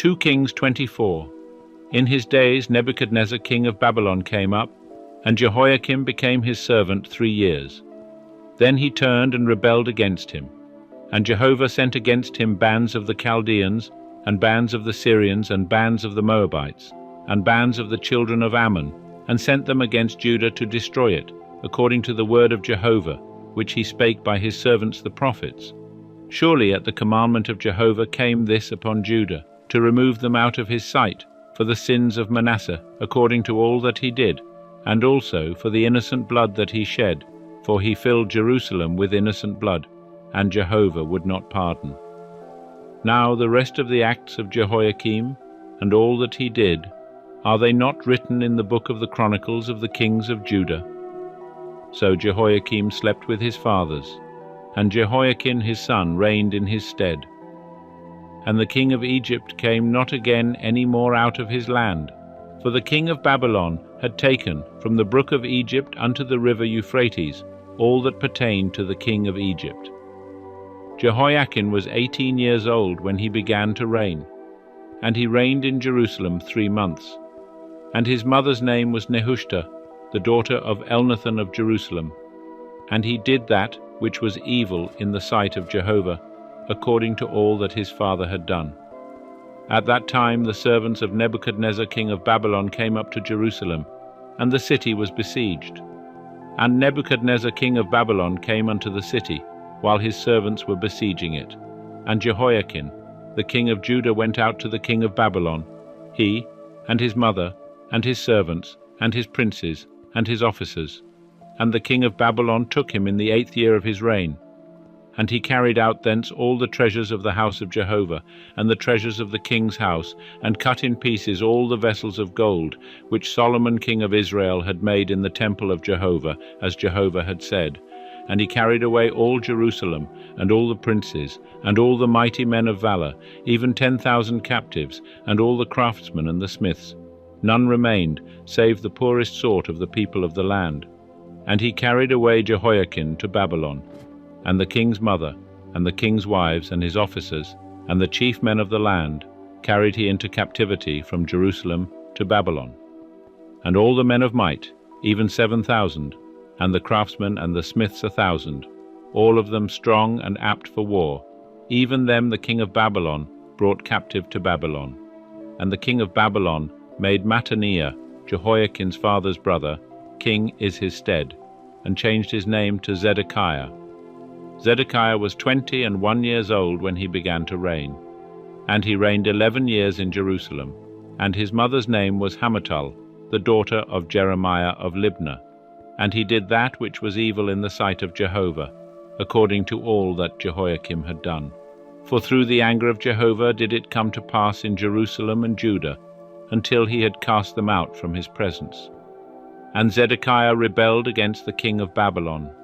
2 Kings 24. In his days Nebuchadnezzar king of Babylon came up, and Jehoiakim became his servant 3 years. Then he turned and rebelled against him. And Jehovah sent against him bands of the Chaldeans, and bands of the Syrians, and bands of the Moabites, and bands of the children of Ammon, and sent them against Judah to destroy it, according to the word of Jehovah, which he spake by his servants the prophets. Surely at the commandment of Jehovah came this upon Judah, to remove them out of his sight, for the sins of Manasseh, according to all that he did, and also for the innocent blood that he shed, for he filled Jerusalem with innocent blood, and Jehovah would not pardon. Now the rest of the acts of Jehoiakim, and all that he did, are they not written in the book of the Chronicles of the kings of Judah? So Jehoiakim slept with his fathers, and Jehoiachin his son reigned in his stead. And the king of Egypt came not again any more out of his land, for the king of Babylon had taken from the brook of Egypt unto the river Euphrates all that pertained to the king of Egypt. Jehoiachin was 18 years old when he began to reign, and he reigned in Jerusalem 3 months. And his mother's name was Nehushta, the daughter of Elnathan of Jerusalem. And he did that which was evil in the sight of Jehovah, according to all that his father had done. At that time the servants of Nebuchadnezzar king of Babylon came up to Jerusalem, and the city was besieged. And Nebuchadnezzar king of Babylon came unto the city, while his servants were besieging it. And Jehoiachin, the king of Judah, went out to the king of Babylon, he, and his mother, and his servants, and his princes, and his officers. And the king of Babylon took him in the 8th year of his reign. And he carried out thence all the treasures of the house of Jehovah, and the treasures of the king's house, and cut in pieces all the vessels of gold, which Solomon king of Israel had made in the temple of Jehovah, as Jehovah had said. And he carried away all Jerusalem, and all the princes, and all the mighty men of valor, even 10,000 captives, and all the craftsmen and the smiths. None remained, save the poorest sort of the people of the land. And he carried away Jehoiachin to Babylon. And the king's mother, and the king's wives, and his officers, and the chief men of the land, carried he into captivity from Jerusalem to Babylon. And all the men of might, even 7,000, and the craftsmen and the smiths 1,000, all of them strong and apt for war, even them the king of Babylon brought captive to Babylon. And the king of Babylon made Mattaniah, Jehoiachin's father's brother, king in his stead, and changed his name to Zedekiah. Zedekiah was 21 years old when he began to reign, and he reigned 11 years in Jerusalem, and his mother's name was Hamutal, the daughter of Jeremiah of Libnah. And he did that which was evil in the sight of Jehovah, according to all that Jehoiakim had done. For through the anger of Jehovah did it come to pass in Jerusalem and Judah, until he had cast them out from his presence. And Zedekiah rebelled against the king of Babylon,